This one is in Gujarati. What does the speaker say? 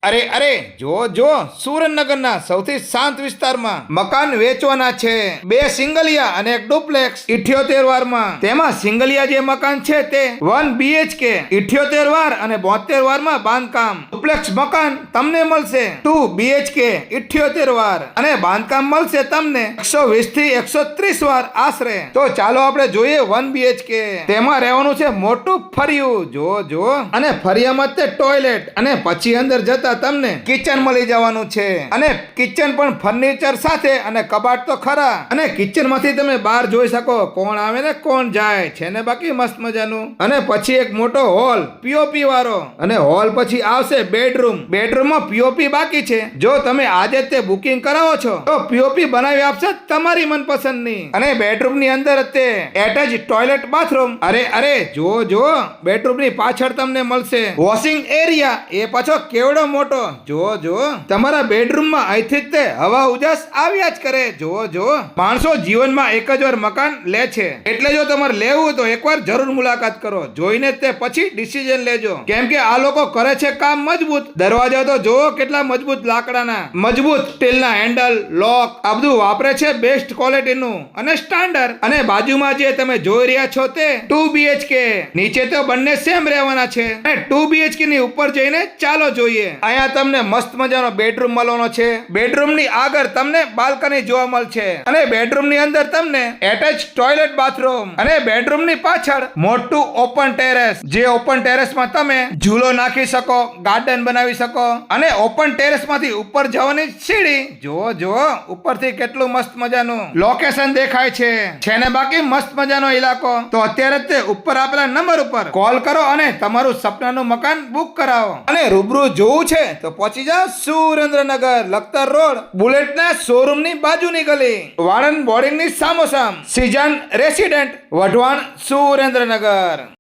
અરે જો સુરેન્દ્રનગરના સૌથી શાંત વિસ્તારમાં મકાન વેચવાના છે. 2 સિંગલિયા અને 1 ડુપ્લેક્સ 78 વારમાં. તેમાં સિંગલિયા જે મકાન છે તે 1 BHK 78 વાર અને 72 વારમાં બાંધકામ. ડુપ્લેક્સ મકાન તમને મળશે 2 BHK 78 વાર અને બાંધકામ મળશે તમને 120 થી 130 વાર આશરે. તો ચાલો આપણે જોઈએ 1 BHK. તેમાં રહેવાનું છે મોટું ફળિયું. જો અને ફળિયામાં તે ટોયલેટ અને પછી અંદર જતા તમને કિચન મળી જવાનું છે અને કિચન પણ ફર્નિચર સાથે અને કબાટ તો ખરા અને કિચન માંથી તમે બહાર જોઈ શકો કોણ આવે ને કોણ જાય છે ને બાકી મસ્ત મજાનું. અને પછી એક મોટો હોલ POP વાળો અને હોલ પછી આવશે બેડરૂમમાં POP બાકી છે. જો તમે આજે તે બુકિંગ કરાવો છો તો POP બનાવી આપશે તમારી મનપસંદની. અને બેડરૂમ ની અંદર તે એટેચ ટોયલેટ બાથરૂમ. અરે જો બેડરૂમ ની પાછળ તમને મળશે વોશિંગ એરિયા. એ પાછો કેવડો મોટો. જો તમારા બેડરૂમમાં અહીંથી જ તે હવા ઉજાસ આવ્યા જ કરે. જો માણસો જીવનમાં એક જ વાર મકાન લે છે એટલે જો તમારે લેવું તો એકવાર જરૂર મુલાકાત કરો. જોઈને તે પછી ડિસિઝન લેજો કેમ કે આ લોકો કરે છે કામ મજબૂત. દરવાજા તો જોવો કેટલા મજબૂત લાકડાના, મજબૂત સ્ટીલના હેન્ડલ, લોક આ બધું વાપરે છે બેસ્ટ ક્વોલિટીનું અને સ્ટાન્ડર્ડ. અને બાજુમાં જે તમે જોઈ રહ્યા છો તે 2 BHK. નીચે તો બંને સેમ રહેવાના છે અને 2 BHK ની ઉપર જઈને ચાલો જોઈએ. અહીંયા તમને મસ્ત મજાનો બેડરૂમ મળવાનો છે. બેડરૂમ ની આગળ તમને બાલ્કની જોવા મળશે અને બેડરૂમ ની અંદર તમને એટેચ ટોયલેટ બાથરૂમ અને બેડરૂમ ની પાછળ મોટું ઓપન ટેરેસ. જે ઓપન ટેરેસ માં તમે ઝૂલો નાખી શકો, ગાર્ડન બનાવી શકો અને ઓપન ટેરેસ માંથી ઉપર જવાની સીડી. જો ઉપરથી કેટલું મસ્ત મજાનું લોકેશન દેખાય છે ને બાકી મસ્ત મજાનો ઇલાકો. તો અત્યારે જ તે ઉપર આપેલા નંબર ઉપર કોલ કરો અને તમારું સપનાનું મકાન બુક કરાવો. અને રૂબરૂ જોવું છે તો પહોંચી જાઓ સુરેન્દ્રનગર, લખતર રોડ, બુલેટ ના શોરૂમ ની બાજુની ગલી, વાળંદ બોર્ડિંગ ની સામોસામ, સીઝન રેસિડેન્ટ, વઢવાણ, સુરેન્દ્રનગર.